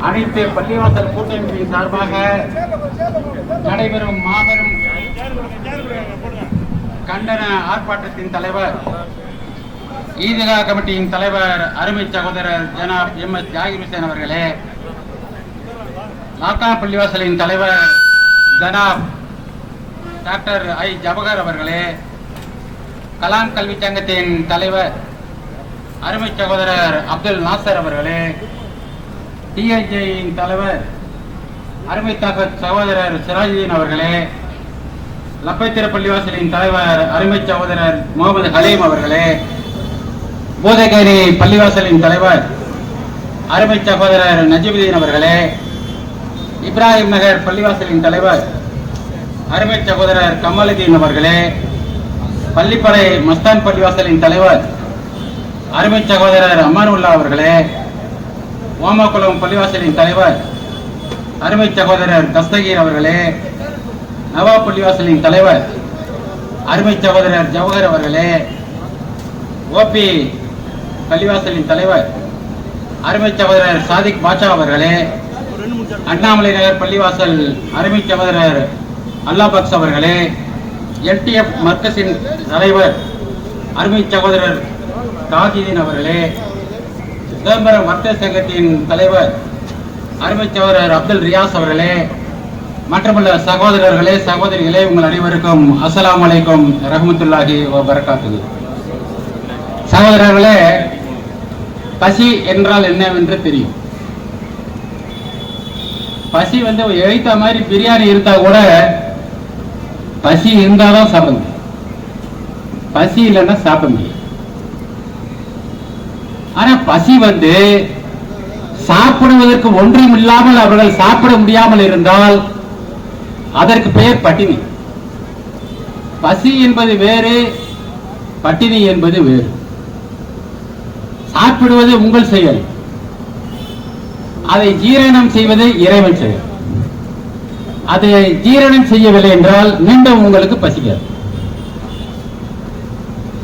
அனைத்து பள்ளிவாசல் கூட்டமைப்பின் சார்பாக நடைபெறும் மாபெரும் கண்டன ஆர்ப்பாட்டத்தின் தலைவர், ஈத்கா கமிட்டியின் தலைவர், அருமை சகோதரர் ஜனாப் எம்.எஸ். ஜாகிர் ஹுசேன் அவர்களே, லாக்கா பள்ளிவாசலின் தலைவர் ஜனாப் டாக்டர் ஐ. ஜபகர் அவர்களே, கலாம் கல்வி சங்கத்தின் தலைவர் அருமை சகோதரர் அப்துல் நாசர் அவர்களே, டிஐஜியின் தலைவர் அருமை சகோதரர் சிராஜுதீன் அவர்களே, லப்பைத்திர பள்ளிவாசலின் தலைவர் அருமை சகோதரர் முகமது ஹலீம் அவர்களே, போதகேரி பள்ளிவாசலின் தலைவர் அருமை சகோதரர் நஜிபுதீன் அவர்களே, இப்ராஹிம் நகர் பள்ளிவாசலின் தலைவர் அருமை சகோதரர் கமாலுதீன் அவர்களே, பள்ளிப்படை மஸ்தான் பள்ளிவாசலின் தலைவர் அருமை சகோதரர் அமானுல்லா அவர்களே, ஓமாக்குளம் பள்ளிவாசலின் தலைவர் அருமை சகோதரர் தஸ்தகீர் அவர்களே, நவாப் பள்ளிவாசலின் தலைவர் அருமை சகோதரர் ஜவஹர் அவர்களே, ஓபி பள்ளிவாசலின் தலைவர் அருமை சகோதரர் சாதிக் பாட்சா அவர்களே, அண்ணாமலை நகர் பள்ளிவாசல் அருமை சகோதரர் அல்லாபக்ஸ் அவர்களே, எல்டிஎஃப் மர்கஸின் தலைவர் அருமை சகோதரர் தாஜுதீன் அவர்களே, சிதம்பரம் வர்த்தக சங்கத்தின் தலைவர் அருமை சகோதரர் அப்துல் ரியாஸ் அவர்களே, மற்றமுள்ள சகோதரர்களே, சகோதரிகளே, உங்கள் அனைவருக்கும் அஸ்ஸலாமு அலைக்கும் ரஹ்மத்துல்லாஹி வ பரகாத்துஹு. சகோதரர்களே, பசி என்றால் என்னவென்று தெரியும். பசி எழுத்த மாதிரி பிரியாணி இருந்தா கூட பசி இருந்தாதான் சாப்பிட முடியும், பசி இல்லைன்னா சாப்பிட முடியும். ஆனா பசி சாப்பிடுவதற்கு ஒன்றும் இல்லாமல் அவர்கள் சாப்பிட முடியாமல் இருந்தால் அதற்கு பெயர் பட்டினி. பசி என்பது வேறு, பட்டினி என்பது வேறு. சாப்பிடுவது உங்கள் செயல், அதை ஜீரணம் செய்வது இறைவன் செயல். அதை ஜீரணம் செய்யவில்லை என்றால் மீண்டும் உங்களுக்கு பசிக்காது.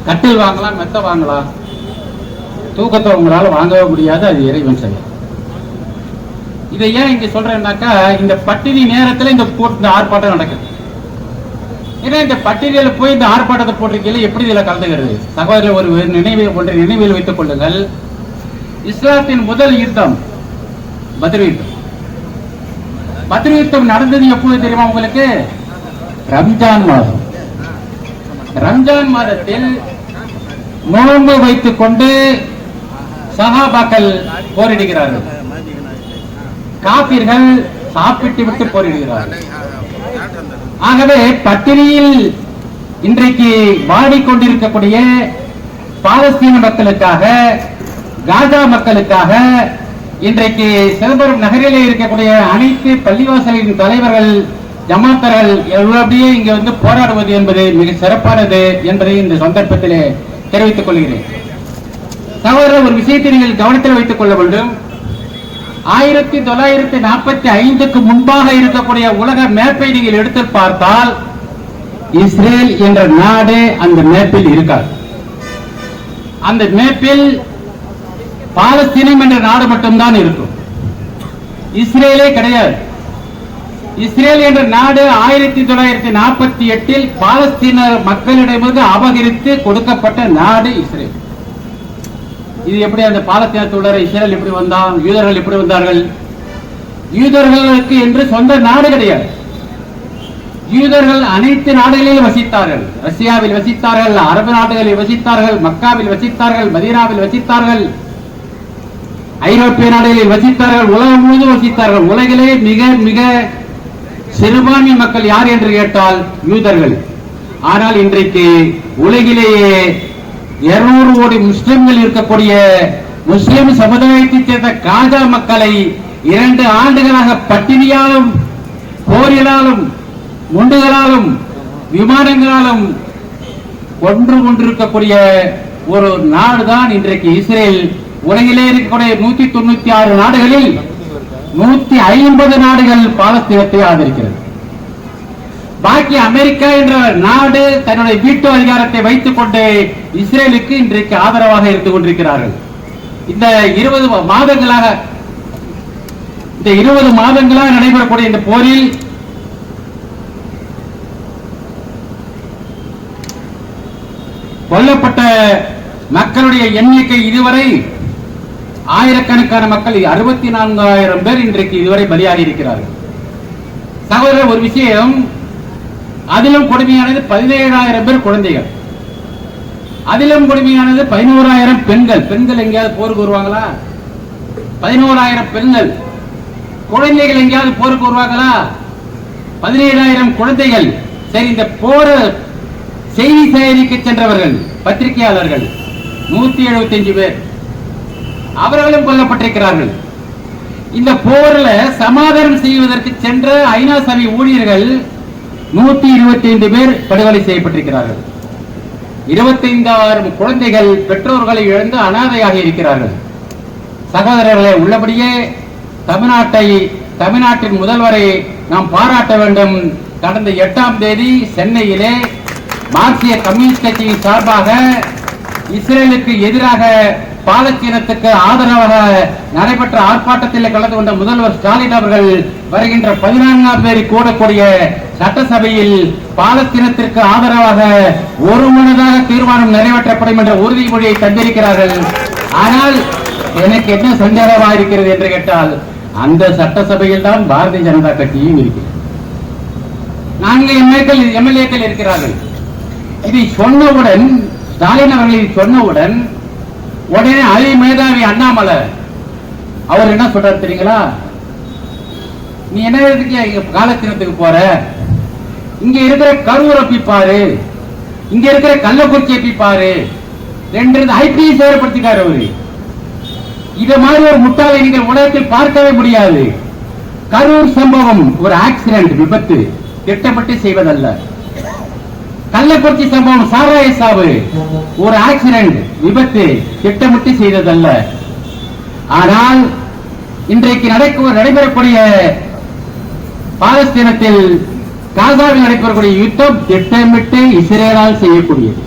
கட்டில் வாங்கலாம், மெத்த வாங்கலாம், தூக்கத்தை உங்களால வாங்கவே முடியாது, அது இறைவன் செயல். இதை ஏன் இங்க சொல்றேன்னாக்கா, இந்த பட்டினி நேரத்தில் இந்த ஆர்ப்பாட்டம் நடக்குது. ஏன்னா இந்த பட்டியலில் போய் இந்த ஆர்ப்பாட்டத்தை போட்டிருக்கீங்க, எப்படி இதுல கலந்துகிறது? சகோதரர், ஒரு நினைவில் வைத்துக் கொள்ளுங்கள். இஸ்லாத்தின் முதல் யுத்தம் பத்ர் யுத்தம். பத்ர் யுத்தம் நடந்தது எப்போது தெரியுமா உங்களுக்கு? ரம்ஜான் மாதம். ரம்ஜான் மாதத்தில் நோன்பு வைத்துக் கொண்டு சஹாபாக்கள் போரிடுகிறார்கள். காபிர்கள் சாப்பிட்டு விட்டு போரிடுகிறார்கள். ஆகவே பட்டினியில் இன்றைக்கு வாடிக்கொண்டிருக்கக்கூடிய பாலஸ்தீன மக்களுக்காக, காசா மக்களுக்காக, இன்றைக்கு சிதம்பரம் நகரிலே இருக்கக்கூடிய அனைத்து பள்ளிவாசலின் தலைவர்கள், ஜமாத்தர்கள் அப்படியே இங்க போராடுவது என்பது மிக சிறப்பானது என்பதை இந்த சந்தர்ப்பத்திலே தெரிவித்துக் கொள்கிறேன். சகோதரர், ஒரு விஷயத்தை நீங்கள் கவனத்தில் வைத்துக் கொள்ள வேண்டும். 1945க்கு முன்பாக இருக்கக்கூடிய உலக மேப்பை நீங்கள் எடுத்து பார்த்தால் இஸ்ரேல் என்ற நாடு அந்த மேப்பில் இருக்காது. அந்த மேப்பில் பாலஸ்தீனம் என்ற நாடு மட்டும்தான் இருக்கும், இஸ்ரேலே கிடையாது. இஸ்ரேல் என்ற நாடு 1948 பாலஸ்தீன மக்களிடமிருந்து அபகரித்து கொடுக்கப்பட்ட நாடு இஸ்ரேல். இது எப்படி அந்த பாலஸ்தீனத்துள்ள இஸ்ரேல் எப்படி வந்தான்? யூதர்கள் எப்படி வந்தார்கள்? யூதர்களுக்கு என்று சொந்த நாடு கிடையாது. யூதர்கள் அனைத்து நாடுகளிலும் வசித்தார்கள். ரஷ்யாவில் வசித்தார்கள், அரபு நாடுகளில் வசித்தார்கள், மக்காவில் வசித்தார்கள், மதீனாவில் வசித்தார்கள், ஐரோப்பிய நாடுகளில் வசித்தார்கள், உலகம் முழுவதும் வசித்தார்கள். உலகிலே மிக மிக சிறுபான்மை மக்கள் யார் என்று கேட்டால் யூதர்கள். ஆனால் இன்றைக்கு உலகிலேயே 200 கோடி முஸ்லிம்கள் இருக்கக்கூடிய முஸ்லிம் சமுதாயத்தைச் சேர்ந்த காசா மக்களை 2 ஆண்டுகளாக பட்டினியாலும், போரிலாலும், முண்டுகளாலும், விமானங்களாலும் கொன்று கொண்டிருக்கக்கூடிய ஒரு நாடுதான் இன்றைக்கு இஸ்ரேல். உலகிலே இருக்கக்கூடிய 196 நாடுகளில் 150 நாடுகள் பாலஸ்தீனத்தை ஆதரிக்கிறது. பாக்கி அமெரிக்கா என்ற நாடு தன்னுடைய வீட்டு அதிகாரத்தை வைத்துக் கொண்டு இஸ்ரேலுக்கு இன்றைக்கு ஆதரவாக இருந்து கொண்டிருக்கிறார்கள். இந்த 20 மாதங்களாக இந்த 20 மாதங்களாக நடைபெறக்கூடிய இந்த போரில் கொல்லப்பட்ட மக்களுடைய எண்ணிக்கை இதுவரை ஆயிரக்கணக்கான மக்கள் 64,000 பேர் இன்றைக்கு இதுவரை பலியாகி இருக்கிறார்கள். சகோதரர், ஒரு விஷயம், அதிலும் கொடுமையானது 17,000 பேர் குழந்தைகள், அதிலும் கொடுமையானது 11,000 பெண்கள். பெண்கள் எங்கேயாவது போருக்கு வருவாங்களா? 11,000 பெண்கள். குழந்தைகள் எங்கேயாவது போருக்கு வருவாங்களா? 17,000 குழந்தைகள். சரி, இந்த போர் செய்தி சேகரிக்க சென்றவர்கள் பத்திரிகையாளர்கள் 175 பேர், அவர்களும் கொல்லப்பட்டிருக்கிறார்கள். இந்த போர்ல சமாதானம் செய்வதற்கு சென்ற ஐநா சபை ஊழியர்கள் 125 பேர் படுகொலை செய்யப்பட்டிருக்கிறார்கள். 25,000 குழந்தைகள் பெற்றோர்களை இழந்து அனாதையாக இருக்கிறார்கள். சகோதரர்களே, உள்ளபடியே தமிழ்நாட்டின் முதல்வரை நாம் பாராட்ட வேண்டும். கடந்த 8ஆம் தேதி சென்னையிலே மார்க்சிய கம்யூனிஸ்ட் கட்சியின் சார்பாக இஸ்ரேலுக்கு எதிராக பாலஸ்தீனத்துக்கு ஆதரவாக நடைபெற்ற ஆர்ப்பாட்டத்தில் கலந்து கொண்ட முதல்வர் ஸ்டாலின் அவர்கள் வருகின்ற 14ஆம் தேதி கூடக்கூடிய சட்டசபையில் பாலஸ்தீனத்திற்கு ஆதரவாக ஒருமனதாக தீர்மானம் நிறைவேற்றப்படும் என்ற உறுதிமொழியை தந்திருக்கிறார்கள். ஆனால் எனக்கு என்ன சந்தேகமாக இருக்கிறது என்று கேட்டால், அந்த சட்டசபையில் தான் பாரதிய ஜனதா கட்சியும் இருக்கிறது. 4 எம்எல்ஏக்கள் இருக்கிறார்கள். இதை சொன்னவுடன், ஸ்டாலின் அவர்கள் சொன்னவுடன் உடனே அலி மேதாவி அண்ணாமலை அவர் என்ன சொல்றாரு தெரியுங்களா? நீ என்ன பாலஸ்தீனத்துக்கு போற? இங்க இருக்கிற கரூர் ஒப்பிப்பாரு, இங்க இருக்கிற கள்ளக்குறிச்சி ஒப்பிப்பாரு, 2 ஐபிஎஸ் ஏற்படுத்திட்டாரு அவரு. இத மாதிரி ஒரு முட்டாளை நீங்கள் உலகத்தில் பார்க்கவே முடியாது. கரூர் சம்பவம் ஒரு ஆக்சிடென்ட், விபத்து, திட்டமிட்டு செய்வதல்ல. கள்ளக்குறிச்சி சம்பவம் சாராய சாவு ஒரு ஆக்சிடென்ட், விபத்து, திட்டமிட்டு செய்ததல்ல. ஆனால் இன்றைக்கு நடைபெறக்கூடிய பாலஸ்தீனத்தில் காசாவில் நடைபெறக்கூடிய யுத்தம் திட்டமிட்டு இஸ்ரேலால் செய்யக்கூடியது.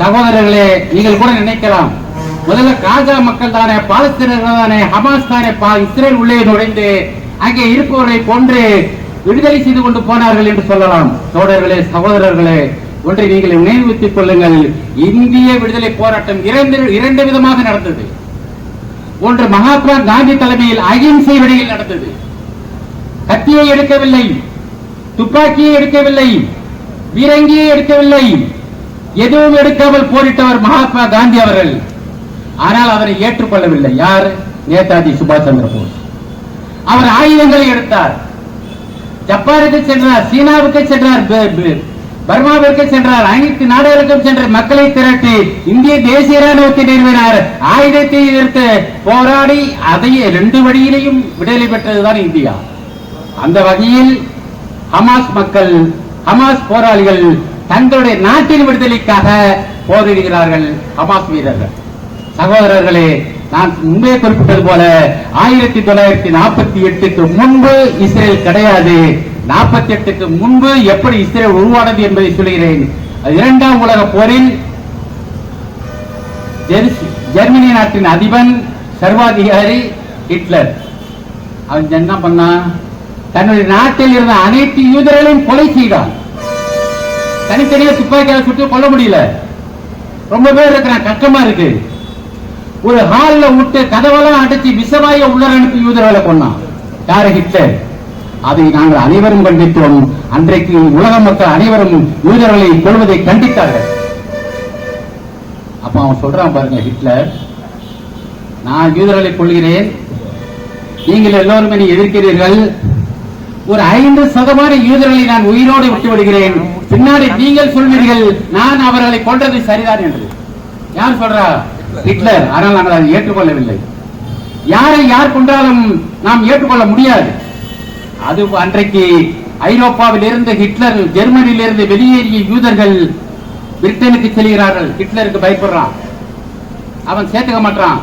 சகோதரர்களே, நீங்கள் கூட நினைக்கலாம், முதல்ல காசா மக்கள் தானே, பாலஸ்தீனர்கள் தானே, ஹமாஸ் தானே இஸ்ரேல் உள்ளே நுழைந்து அங்கே இருப்பவர்களை கொன்று விடுதலை செய்து கொண்டு போனார்கள் என்று சொல்லலாம். தோழர்களே, சகோதரர்களே, ஒன்றை நீங்கள் நினைவுறுத்திக் கொள்ளுங்கள். இந்திய விடுதலை போராட்டம் 2 விதமாக நடந்தது. ஒன்று மகாத்மா காந்தி தலைமையில் அகிம்சை வழியில் நடந்தது. கத்தியை எடுக்கவில்லை, துப்பாக்கியை எடுக்கவில்லை, பீரங்கியை எடுக்கவில்லை, எதுவும் எடுக்காமல் போரிட்டவர் மகாத்மா காந்தி அவர்கள். ஆனால் அவரை ஏற்றுக்கொள்ளவில்லை யார்? நேதாஜி சுபாஷ் சந்திர போஸ். அவர் ஆயுதங்களை எடுத்தார், ஜப்பானுக்கு சென்றார், சீனாவுக்கு சென்றார், பர்மாவிற்கு சென்றார், அனைத்து நாடுகளுக்கும் சென்ற மக்களை திரட்டி இந்திய தேசிய ராணுவத்தை நிறுவினார். ஆயுதத்தை எதிர்த்து போராடி அதை 2 வழியிலையும் விடுதலை பெற்றதுதான் இந்தியா. அந்த வகையில் ஹமாஸ் மக்கள், ஹமாஸ் போராளிகள் தங்களுடைய நாட்டின் விடுதலைக்காக போரிடுகிறார்கள். ஹமாஸ் வீரர்கள். சகோதரர்களே, நான் முன்பே குறிப்பிட்டது போல 1948க்கு முன்பு இஸ்ரேல் கிடையாது. 48க்கு முன்பு எப்படி இஸ்ரேல் உருவானது என்பதை சொல்கிறேன். 2ஆம் உலக போரில் ஜெர்மனி நாட்டின் அதிபன், சர்வாதிகாரி ஹிட்லர், அவன் என்ன பண்ணா? தன்னுடைய நாட்டில் இருந்த அனைத்து யூதர்களையும் கொலை செய்தான். தனித்தனியாக துப்பாக்கியால் சுட்டு கொல்ல முடியல, ரொம்ப பேர் இருக்கிறான், கஷ்டமா இருக்கு. ஒரு ஹால்ல விட்டு கதவெல்லாம் அடைச்சி விஷவாய உள்ள அனுப்பி யூதர்களை கொண்டான். யாரு? ஹிட்லர். அதை நாங்கள் அனைவரும் கண்டித்தோம். அன்றைக்கு உலக மக்கள் அனைவரும் யூதர்களை கொள்வதை கண்டித்தார்கள். அப்ப அவன் சொல்றான் பாருங்க, ஹிட்லர், நான் யூதர்களை கொள்கிறேன், நீங்கள் எல்லோரும் என்னை எதிர்க்கிறீர்கள், ஒரு 5% யூதர்களை நான் உயிரோடு விட்டு விடுகிறேன், பின்னாடி நீங்கள் சொல்வீர்கள் நான் அவர்களை கொன்றது சரிதான் என்று. யார் சொல்றா? ஹிட்லர். ஆனால் நாங்கள் அதை ஏற்றுக்கொள்ளவில்லை. யாரை யார் கொன்றாலும் நாம் ஏற்றுக்கொள்ள முடியாது. அது அன்றைக்கு ஐரோப்பாவில் இருந்து ஹிட்லர், ஜெர்மனியில் இருந்து வெளியேறிய யூதர்கள் பிரிட்டனுக்கு செல்கிறார்கள். ஹிட்லருக்கு பயப்படுறான், அவன் சேர்த்துக்க மாட்டான்.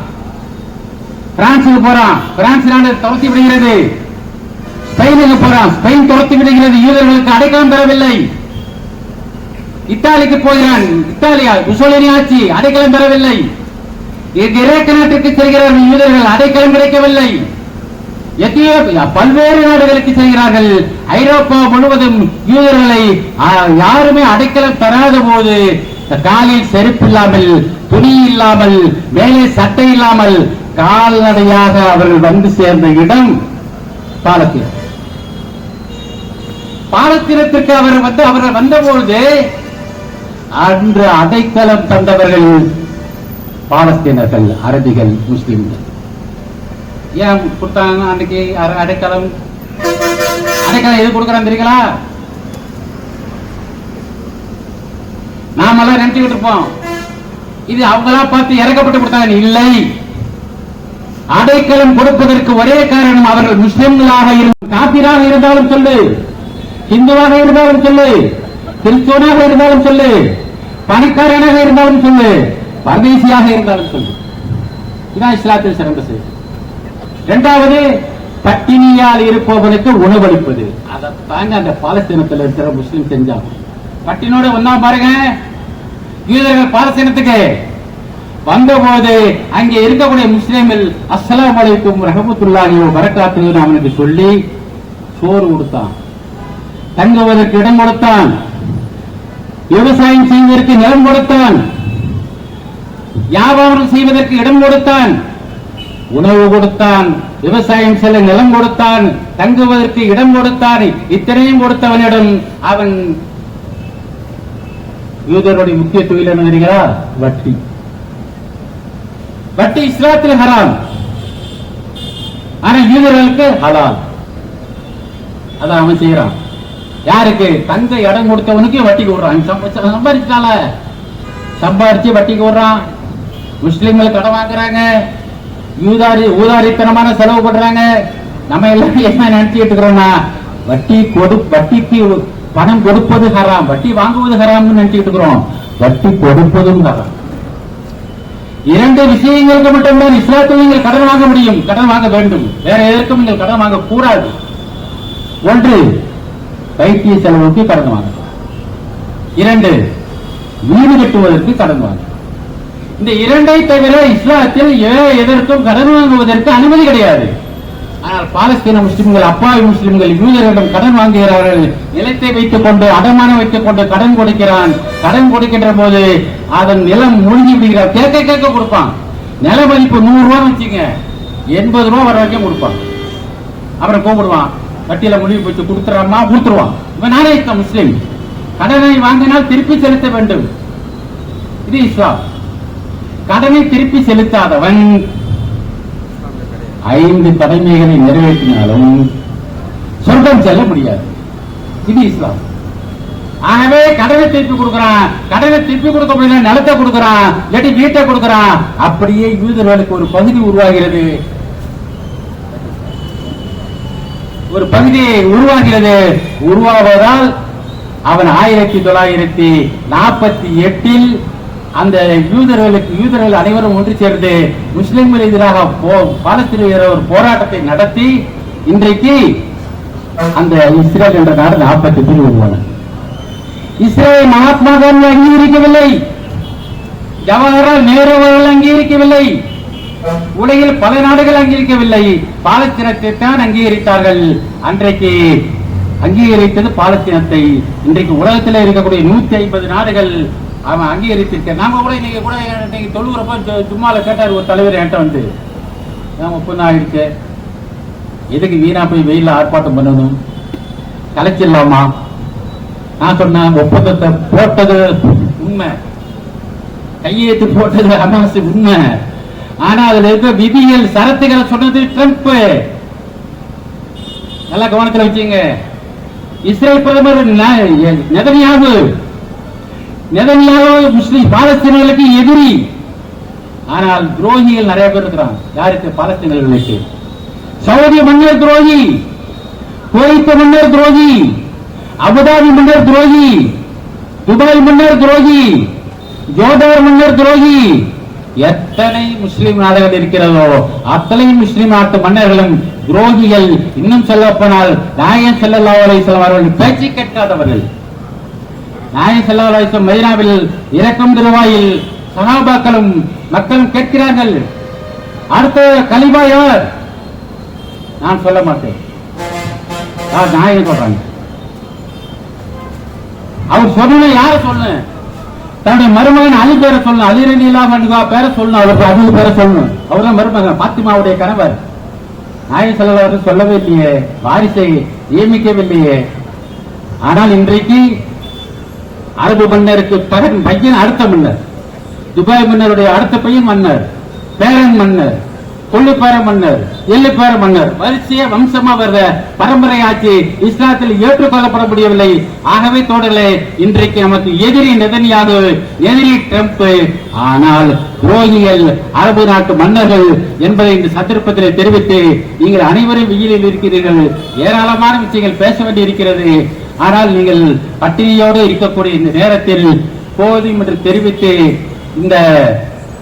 பிரான்சுக்கு போறான், பிரான்ஸ் நாடு துரத்தி விடுகிறது. ஸ்பெயினுக்கு போறான், ஸ்பெயின் துரத்தி விடுகிறது, யூதர்களுக்கு அடைக்கலம் பெறவில்லை. இத்தாலிக்கு போகிறான், இத்தாலியா முசோலினி ஆட்சி, அடைக்கலம் பெறவில்லை. கிரேக்க நாட்டுக்கு செல்கிறார்கள் யூதர்கள், அடைக்கலம் கிடைக்கவில்லை. எத்தியோப்பியா பல்வேறு நாடுகளுக்கு செய்கிறார்கள். ஐரோப்பா முழுவதும் யூதர்களை யாருமே அடைக்கலம் தராத போது காலில் செருப்பு இல்லாமல், துணி இல்லாமல், மேலே சட்டை இல்லாமல் கால்நடையாக அவர்கள் வந்து சேர்ந்த இடம் பாலஸ்தீனம். பாலஸ்தீனத்திற்கு அவர்கள் வந்தபோது அன்று அடைக்கலம் தந்தவர்கள் பாலஸ்தீனர்கள், அரபிகள், முஸ்லிம்கள். ஏன் கொடுத்தாங்க அன்னைக்கு அடைக்கலம்? எது கொடுக்கறான் தெரியுங்களா? நாமெல்லாம் நினைச்சுக்கிட்டு இருப்போம் இது அவங்களா பார்த்து இறக்கப்பட்டு கொடுத்தாங்க. இல்லை, அடைக்கலம் கொடுப்பதற்கு ஒரே காரணம் அவர்கள் முஸ்லிம்களாக காபிராக இருந்தாலும் சொல்லு, இந்துவாக இருந்தாலும் சொல்லு, கிறிஸ்துவனாக இருந்தாலும் சொல்லு, பணக்காரனாக இருந்தாலும் சொல்லு, பரதேசியாக இருந்தாலும் சொல்லு. இதுதான் இஸ்லாத்தில் சிறந்த செய்தி. இரண்டாவது, பட்டினியால் இருப்பவனுக்கு உணவளிப்பது. அதைத்தாங்க அந்த பாலஸ்தீனத்தில் இருக்கிற முஸ்லிம் செஞ்சாங்க. பட்டினோட வந்தா பாருங்க, யூதர்கள் பாலஸ்தீனத்துக்கு வந்தபோது அங்கே இருக்கக்கூடிய முஸ்லிம்கள் அஸ்ஸலாமு அலைக்கும் ரஹ்மத்துல்லாஹி வ பரக்காத்துஹு அவனுக்கு சொல்லி சோறு கொடுத்தான், தங்குவதற்கு இடம் கொடுத்தான், விவசாயம் செய்வதற்கு நிலம் கொடுத்தான், வியாபாரம் செய்வதற்கு இடம் கொடுத்தான், உணவு கொடுத்தான், விவசாயம் செல்ல நிலம் கொடுத்தான், தங்குவதற்கு இடம் கொடுத்தான். இத்தனையும் கொடுத்தவனிடம் அவன் யூதருடைய முக்கிய தொழில் என்ன தெரியுங்களா? வட்டி. வட்டி இஸ்லாத்தில் ஹராம், ஆனா யூதர்களுக்கு ஹலால். அதான் அவன் செய்யறான். யாருக்கு? தங்க இடம் கொடுத்தவனுக்கு வட்டிக்கு விடுறான். சம்பாதிச்சால சம்பாதிச்சு வட்டிக்கு விடுறான். முஸ்லிம்கள் கடன் வாங்குறாங்க, ஊதாரித்தனமான செலவு பண்றாங்க. நம்ம எல்லாம் என்ன நினைச்சுட்டு இருக்கிறோம்னா வட்டிக்கு பணம் கொடுப்பது ஹராம், வட்டி வாங்குவது ஹராம்னு நினைச்சுட்டு இருக்கிறோம். வட்டி கொடுப்பதும் ஹராம். இரண்டு விஷயங்களுக்கு மட்டும்தான் இஸ்லாத்தில் நீங்கள் கடன் வாங்க முடியும், கடன் வாங்க வேண்டும். வேற எதற்கும் நீங்கள் கடன் வாங்க கூடாது. ஒன்று, வைத்திய செலவுக்கு கடன் வாங்க. இரண்டு, வீடு கட்டுவதற்கு கடன் வாங்க. இந்த இரண்டை தவிர இஸ்லாத்தில் எதற்கும் கடன் வாங்குவதற்கு அனுமதி கிடையாது. ஆனால் பாலஸ்தீன முஸ்லிம்கள், அப்பாவி முஸ்லிம்கள் யூதர்களிடம் கடன் வாங்குகிறார்கள். நிலத்தை வைத்துக் கொண்டு, அடமானம் வைத்துக் கொண்டு கடன் கொடுக்கிறான். கடன் கொடுக்கின்ற போது அதன் நிலம் மூழ்கி விடுகிறார். கேட்க கொடுப்பான். நில மதிப்பு 100 ரூபாய் வச்சுங்க, 80 ரூபாய் வர வரைக்கும் கொடுப்பான். அப்புறம் கூப்பிடுவான், வட்டியில முடிவு வச்சு கொடுத்துறாமா, கொடுத்துருவான். இவன் நாணயத்த முஸ்லிம். கடனை வாங்கினால் திருப்பி செலுத்த வேண்டும். இது இஸ்லாம். கடனை திருப்பி செலுத்தாதவன் 5 கடமைகளை நிறைவேற்றினாலும் சொர்க்கம் செல்ல முடியாது. இது இஸ்லாம். ஆகவே கடனை திருப்பி கொடுக்கிறான், கடனை திருப்பி கொடுக்க முடியல, நிலத்தை கொடுக்கிறான், இல்லாட்டி வீட்டை கொடுக்கிறான். அப்படியே யூதர்களுக்கு ஒரு பகுதி உருவாகிறது, ஒரு பகுதி உருவாகிறது. உருவாவதால் அவன் 1948 அந்த யூதர்கள் அனைவரும் ஒன்று சேர்ந்து முஸ்லிம்கள் எதிராக பாலஸ்தீன ஒரு போராட்டத்தை நடத்தி இன்றைக்கு அந்த இஸ்ரேல் என்ற நாடு 48 உருவானது. இஸ்ரேல் மகாத்மா காந்தி அங்கீகரிக்கவில்லை, ஜவஹர்லால் நேரு அவர்கள் அங்கீகரிக்கவில்லை, உலகில் பல நாடுகள் அங்கீகரிக்கவில்லை. பாலஸ்தீனத்தை தான் அங்கீகரித்தார்கள். அன்றைக்கு அங்கீகரித்தது பாலஸ்தீனத்தை. இன்றைக்கு உலகத்தில் இருக்கக்கூடிய 150 நாடுகள் அவன் அங்கீகரித்திருக்க. நாம கூட இன்னைக்கு கூட இன்னைக்கு தொழுகிறப்ப சும்மால கேட்டார் ஒரு தலைவர் என்கிட்ட வந்து, ஒப்பந்தம் ஆயிடுச்சு, எதுக்கு வீணா போய் வெயில ஆர்ப்பாட்டம் பண்ணணும், கலைச்சிடலாமா? நான் சொன்னேன், ஒப்பந்தத்தை போட்டது உண்மை, கையெழுத்து போட்டது ஹமாஸ் உண்மை. ஆனா அதுல இருக்க விதிகள் சரத்துகளை சொன்னது ட்ரம்ப். நல்ல கவனத்தில் வச்சுங்க. இஸ்ரேல் பிரதமர் நெதன்யாகு முஸ்லிம் பாலஸ்தீனர்களுக்கு எதிரி. ஆனால் துரோகிகள் நிறைய பேர் இருக்கிறாங்க. யாருக்கு? பாலஸ்தீனர்களுக்கு. சவுதி மன்னர் துரோகி, குவைத் மன்னர் துரோகி, அபுதாபி மன்னர் துரோகி, துபாய் மன்னர் துரோகி, ஜோர்டான் மன்னர் துரோகி. எத்தனை முஸ்லிம் நாடுகள் இருக்கிறதோ அத்தனை முஸ்லிம் நாட்டு மன்னர்களும் துரோகிகள். இன்னும் சொல்லப்போனால் நாயகம் ஸல்லல்லாஹு அலைஹி வஸல்லம் அவர்கள் பேச்சு கேட்காதவர்கள். நாயகம் ஸல்லல்லாஹு அலைஹி வஸல்லம் மதீனாவில் இறக்கும் திருவாயில் சஹாபாக்களும் மக்களும் கேட்கிறார்கள், அடுத்த கலிபா யார்? நான் சொல்ல மாட்டேன். நாயகம் சொல்றாங்க. அவர் சொன்ன யார சொல்லு, தன்னுடைய மருமகன் அலி பேரை சொல்லணும், அலி ரலியல்லாஹு பேரை சொல்லணும், அவருக்கு அலி பேரை சொல்லணும். அவர்தான் மருமகன், பாத்திமாவுடைய கணவர். நாயகம் ஸல்லல்லாஹு அலைஹி வஸல்லம் சொல்லவே இல்லையே, வாரிசை நியமிக்கவில்லையே. ஆனால் இன்றைக்கு அரபு மன்னருக்கு பையன் அடுத்த மன்னர், துபாய் மன்னருடைய அடுத்த பையன் மன்னர், பேரன் மன்னர், கொள்ளுப்பேர மன்னர், எள்ளுப்பேர மன்னர், வரிசைய வம்சமா வர்ற பரம்பரை ஆட்சி இஸ்லாத்தில் ஏற்றுக்கொள்ளப்பட முடியவில்லை. ஆகவே தோழர்களே, இன்றைக்கு நமக்கு எதிரி நெதன்யாகு, எதிரி ட்ரம்ப். ஆனால் துரோகிகள் அரபு நாட்டு மன்னர்கள் என்பதை இந்த சந்தர்ப்பத்தில் தெரிவித்து, நீங்கள் அனைவரும் வெயிலில் இருக்கிறீர்கள், ஏராளமான விஷயங்கள் பேச வேண்டி இருக்கிறது. ஆனால் நீங்கள் பட்டினியோடு இருக்கக்கூடிய இந்த நேரத்தில் போதும் என்று தெரிவித்து, இந்த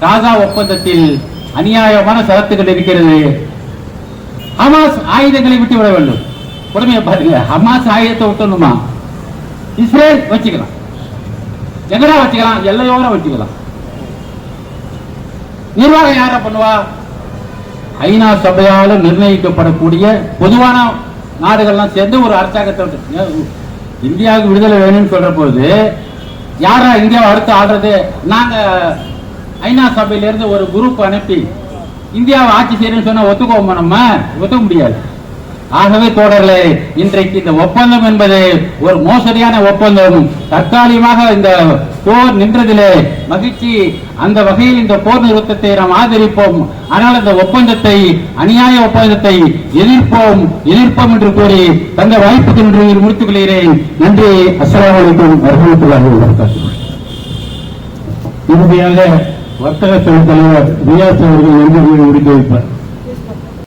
காசா ஒப்பந்தத்தில் அநியாயமான சரத்துகள் இருக்கிறது. ஹமாஸ் ஆயுதங்களை விட்டு விட வேண்டும். உடனே பாருங்க, ஹமாஸ் ஆயுதத்தை விட்டணுமா? இஸ்ரேல் வச்சுக்கலாம், எங்கடா வச்சுக்கலாம், எல்லையோட வச்சுக்கலாம். நிர்வாகம் யார பண்ணுவா? ஐநா சபையால் நிர்ணயிக்கப்படக்கூடிய பொதுவான நாடுகள்லாம் சேர்ந்து ஒரு அரசாங்கத்தை. இந்தியாவுக்கு விடுதலை வேணும்னு சொல்ற போது யாரா இந்தியாவை அடுத்து ஆடுறது? நாங்க ஐநா சபையிலிருந்து ஒரு குரூப் அனுப்பி இந்தியாவை ஆட்சி செய்யணும்னு சொன்னா ஒத்துக்கோமா? நம்ம ஒத்துக்க முடியாது. ஆகவே தோழர்களே, இன்றைக்கு இந்த ஒப்பந்தம் என்பது ஒரு மோசடியான ஒப்பந்தம். தற்காலிகமாக இந்த போர் நின்றதிலே மகிழ்ச்சி. அந்த வகையில் இந்த போர் நிறுத்தத்தை நாம் ஆதரிப்போம். ஆனால் இந்த ஒப்பந்தத்தை, அநியாய ஒப்பந்தத்தை எதிர்ப்போம் என்று கூறி தந்த வாய்ப்புக்கு நன்றி முடித்துக் கொள்கிறேன். நன்றி. அஸ்ஸலாமு அலைக்கும் வரஹ்மத்துல்லாஹி வபரகாத்துஹு. இறுதியாக வர்த்தக சபை தலைவர் ரியாஸ் அவர்கள் நன்றி முடித்து வைப்பார்.